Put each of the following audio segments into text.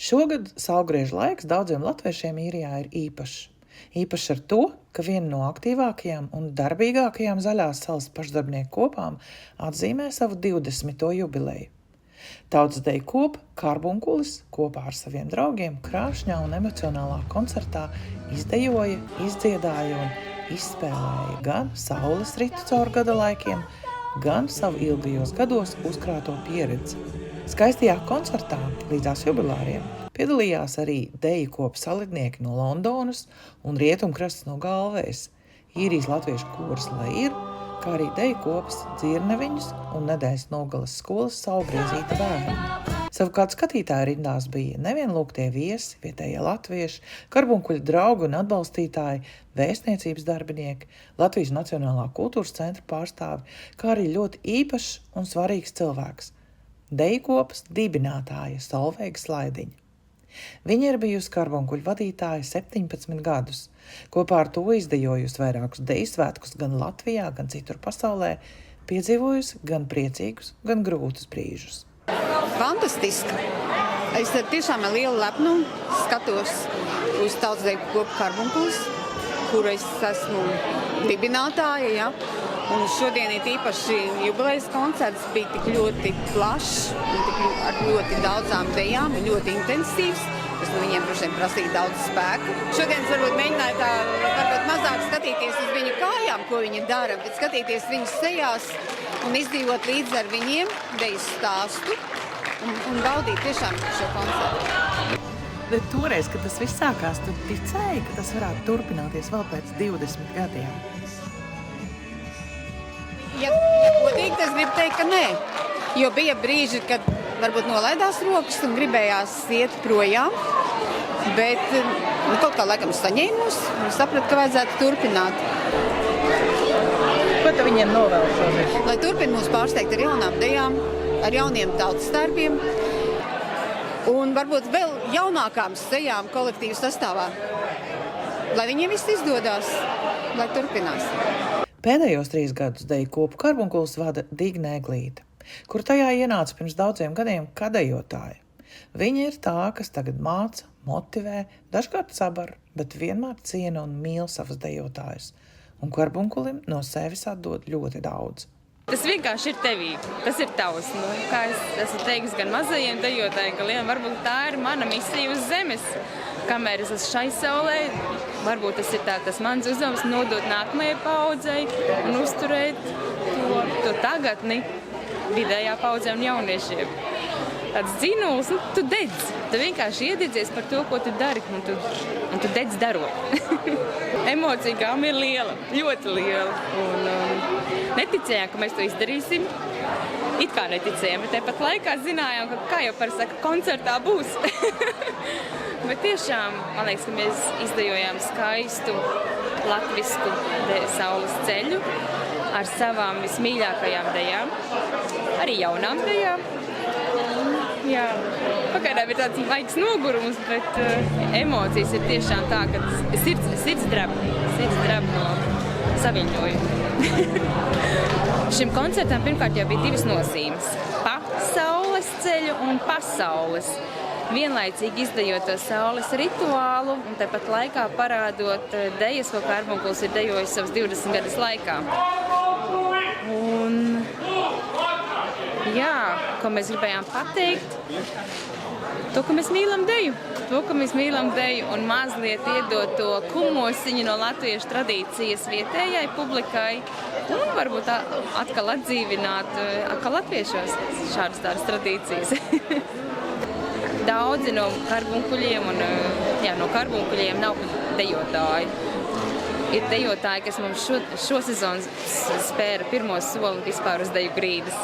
Šogad saulgriežu laiks daudziem latviešiem īrijā ir īpašs. Īpašs ar to, ka viena no aktīvākajām un darbīgākajām zaļās salas pašdarbnieku kopām atzīmē savu 20. jubileju. Tautas deju kopa Karbunkulis kopā ar saviem draugiem krāšņā un emocionālā koncertā izdejoja, izdziedāja un izspēlēja gan saules ritu caur gada laikiem, gan savu ilgajos gados uzkrāto pieredzi. Skaistajā koncertā līdzās jubilāriem piedalījās arī deju kopa salidnieki no Londonas un rietumkrasts no Galvējas, īrijas latviešu koris Leir, kā arī deju kopas Dzirneviņus un nedēļas nogalas skolas Saulgriezīta bērni. Savukārt skatītāju rindās bija nevien lūgtie viesi, vietējie latvieši, Karbunkuļa draugi un atbalstītāji, vēstniecības darbinieki, Latvijas Nacionālā kultūras centra pārstāvi, kā arī ļoti īpašs un svarīgs cilvēks – deju kopas dibinātāja Solveiga Slaidiņa. Viņa ir bijusi Karbunkuļa vadītāja 17 gadus. Kopā ar to izdejojusi vairākus deju svētkus gan Latvijā, gan citur pasaulē, piedzīvojusi gan priecīgus, gan grūtus brīžus. Fantastiski! Es tiešām ar lielu lepnumu skatos uz tautas deju kopu Karbunkulis, kur es esmu dibinātāja, ja? Un šodien ir īpaši jubilejas koncerts, bija tik ļoti plašs, ar ļoti daudzām dejām un ļoti intensīvs, kas no viņiem droši vien prasīja daudz spēku. Šodien varbūt mēģināju tā varbūt mazāk skatīties uz viņu kājām, ko viņi dara, bet skatīties viņu sejās un izdzīvot līdz ar viņiem deju stāstu un baudīt tiešām šo koncertu. Bet toreiz, kad tas viss sākās, tu ticēji, ka tas varētu turpināties vēl pēc 20 gadiem? Ja godīgi, tas gribu teikt, ka nē. Jo bija brīži, kad varbūt nolaidās rokas un gribējās iet projām, bet kaut kā laikam saņēmus un sapratu, ka vajadzētu turpināt. Ko tu viņiem novēl šodien? Lai turpina mūs pārsteigt ar jaunām dejām, ar jauniem tautas darbiem un varbūt vēl jaunākām sejām kolektīvu sastāvā. Lai viņiem viss izdodās, lai turpinās. Pēdējos 3 gadus deju kopu Karbunkulis vada Digne Eglīte, kur tajā ienāca pirms daudziem gadiem kā dejotāja. Viņa ir tā, kas tagad māca, motivē, dažkārt sabar, bet vienmēr ciena un mīl savus dejotājus. Un Karbunkulim no sevis atdod ļoti daudz. Tas vienkārši ir tevī, tas ir tavs. Kā es esmu teiks gan mazajiem dejotājiem, gan lieliem, varbūt tā ir mana misija uz zemes. Kamēr es esmu šai saulē, varbūt tas ir tas mans uzdevums nodot nākamajai paudzei un uzturēt to tagadni vidējā paudzē un jauniešiem. Tāds dzinuls, tu dedz. Tu vienkārši iededzies par to, ko tu dari, un tu dedz darot. Emocija gāma ir liela, ļoti liela. Un neticējām, ka mēs to izdarīsim. It kā neticējām, bet tāpat laikā zinājām, ka, kā jau saka, koncertā būs. Bet tiešām, man liekas, ka mēs izdejojām skaistu latvisku saules ceļu ar savām vismīļākajām dejām, arī jaunām dejām. Jā, pagaidām ir tāds vaigs nogurums, bet emocijas ir tiešām tā, ka sirds drab no saviņojuma. Šim koncertam pirmkārt jau bija 2 nozīmes – pasaules ceļu un pasaules. Vienlaicīgi izdejot to saules rituālu un tāpat laikā parādot dejas, ko Karbunkulis ir dejojis savas 20 gadus laikā. Un jā, ko mēs gribējām pateikt, to, ka mēs mīlam deju. Un mazliet iedot to kumosiņu no latviešu tradīcijas vietējai publikai un varbūt atkal atdzīvināt atkal latviešos šādas tādas tradīcijas. Daudzi no Karbunkuļiem no Karbunkuļiem nav dejotāji. Ir dejotāji, kas mums šo sezonu spēra pirmo soli vispār uz deju grīdas.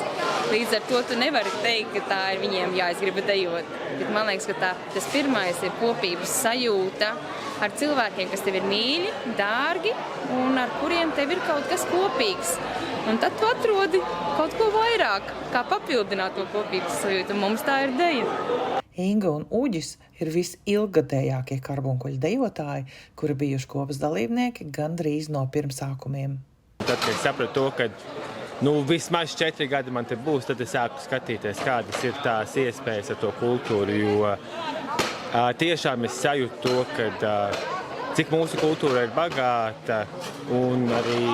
Līdz ar to tu nevari teikt, ka tā ir viņiem jāizgriba dejot. Bet man liekas, ka tas pirmais ir kopības sajūta ar cilvēkiem, kas tev ir mīļi, dārgi un ar kuriem tev ir kaut kas kopīgs. Un tad tu atrodi kaut ko vairāk, kā papildināt to kopības sajūtu. Mums tā ir deja. Inga un Uģis ir visilgadējākie Karbunkuļa dejotāji, kuri bijuši kopas dalībnieki gandrīz no pirmsākumiem. Tad, kad es sapratu to, ka vismaz 4 gadi man te būs, tad es sāku skatīties, kādas ir tās iespējas ar to kultūru, jo tiešām es sajūtu to, ka cik mūsu kultūra ir bagāta un arī,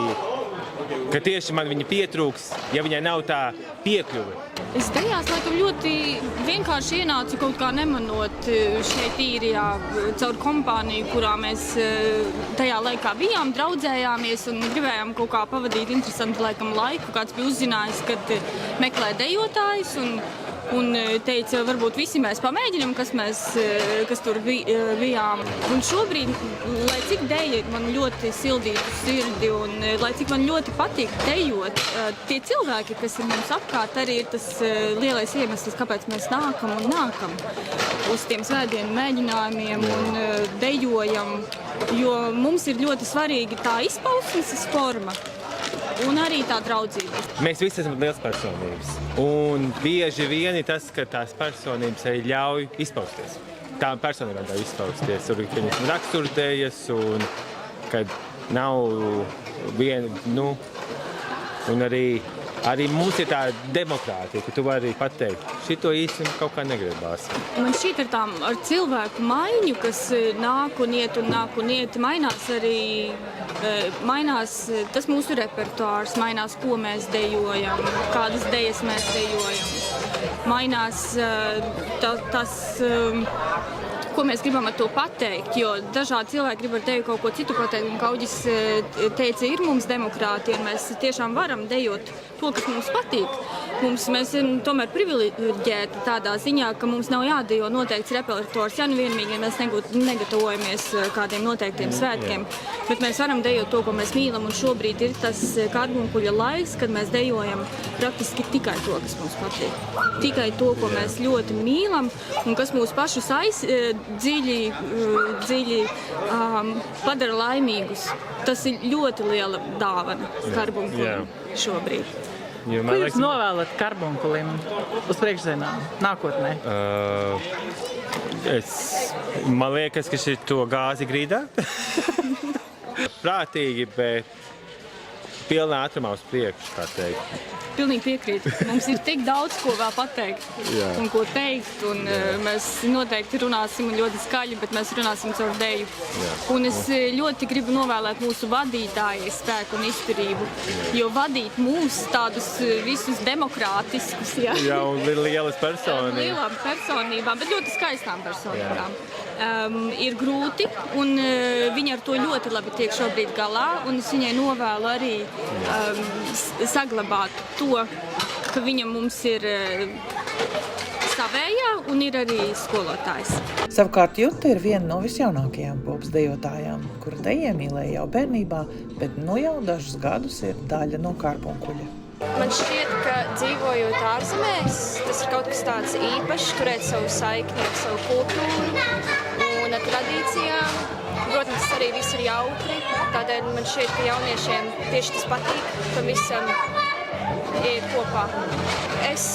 ka tieši man viņa pietrūks, ja viņai nav tā piekļuve. Es tajās laikam ļoti vienkārši ienācu kaut kā nemanot šeit īrijā caur kompāniju, kurā mēs tajā laikā bijām, draudzējāmies un gribējām kaut kā pavadīt interesantu laikam laiku. Kāds bija uzzinājis, kad meklē dejotājus un teica, varbūt visi mēs pamēģinām, kas tur bijām. Un šobrīd, lai cik deja man ļoti sildītu sirdi un lai cik man ļoti patīk dejot, tie cilvēki, kas ir mums apkārt, arī ir tas lielais iemesls, kāpēc mēs nākam uz tiem svētdienu mēģinājumiem un dejojam, jo mums ir ļoti svarīgi tā izpausmes forma. Un arī tā draudzība. Mēs visi esam liels personības. Un bieži vien ir tas, ka tās personības arī ļauj izpausties. Tām personībām ļauj izpausties. Tur viņas raksturtējas un kad nav viena, un arī mums ir tā demokrātija, ka tu vari pateikt, šito īsti kaut kā negribās. Man šķiet ar cilvēku maiņu, kas nāk un iet, mainās tas mūsu repertuārs, mainās, ko mēs dejojam, kādas dejas mēs dejojam, mainās tas, ko mēs gribam ar to pateikt, jo dažādi cilvēki grib ar deju kaut ko citu pateikt, un Kauģis teica, ir mums demokrātija, un mēs tiešām varam dejot to, kas mums patīk. Mēs esam tomēr privileģēti tādā ziņā, ka mums nav jādejo noteikts repertuārs, ja vienīgi mēs negatavojamies kādiem noteiktiem svētkiem, bet mēs varam dejot to, ko mēs mīlam, un šobrīd ir tas karbunkuļa laiks, kad mēs dejojam praktiski tikai to, kas mums patīk. Tikai to, ko mēs ļoti mīlam, un kas mūs pašus dziļi padara laimīgus. Tas ir ļoti liela dāvana karbunkulim šobrīd. Ko jūs novēlat karbunkulim uz priekšdienām, nākotnē? Man liekas, ka šito gāzi grīdā. Prātīgi, bet pilnā ātrumā uz priekšu, kā teikt. Pilnīgi piekrītu. Mums ir tik daudz, ko vēl pateikt un ko teikt, un mēs noteikti runāsim ļoti skaļi, bet mēs runāsim caur deju. Un es ļoti gribu novēlēt mūsu vadītājai spēku un izturību, jo vadīt mūs tādus visus demokrātiskus, un lielas personības. Lielām personībām, bet ļoti skaistām personībām. Ir grūti, un viņa ar to ļoti labi tiek šobrīd galā, un es viņai novēlu arī saglabāt to, ka viņa mums ir savējā un ir arī skolotājs. Savukārt Juta ir viena no visjaunākajām popas dejotājām, kura deju iemīlēja jau bērnībā, bet jau dažus gadus ir daļa no karbunkuļa. Man šķiet, ka dzīvojot ārzemēs, tas ir kaut kas tāds īpašs, turēt savu saikni ar savu kultūru un ar tradīcijām. Protams, tas arī viss ir jautri, tādēļ man šķiet, ka jauniešiem tieši tas patīk, pavisam iet kopā. Es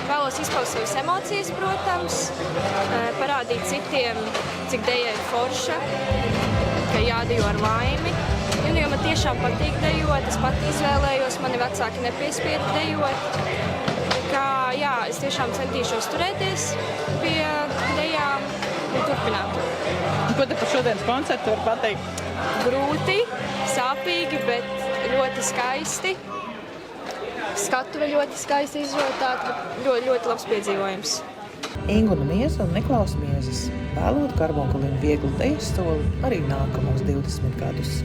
vēlos izpaust savas emocijas, protams, parādīt citiem, cik deja ir forša, ka jādejo ar laimi. Jo man tiešām patīk dejot, es pat izvēlējos, mani vecāki nepiespieda dejot. Es tiešām centīšos turēties pie dejām un turpināt. Ko te par šodienas koncertu var pateikt? Grūti, sāpīgi, bet ļoti skaisti. Skatuve ļoti skaisti izrotāt, ļoti labs piedzīvojums. Inguna Mieza un Niklaus Miezis vēlot karbunkulim vieglu dejas soli arī nākamos 20 gadus.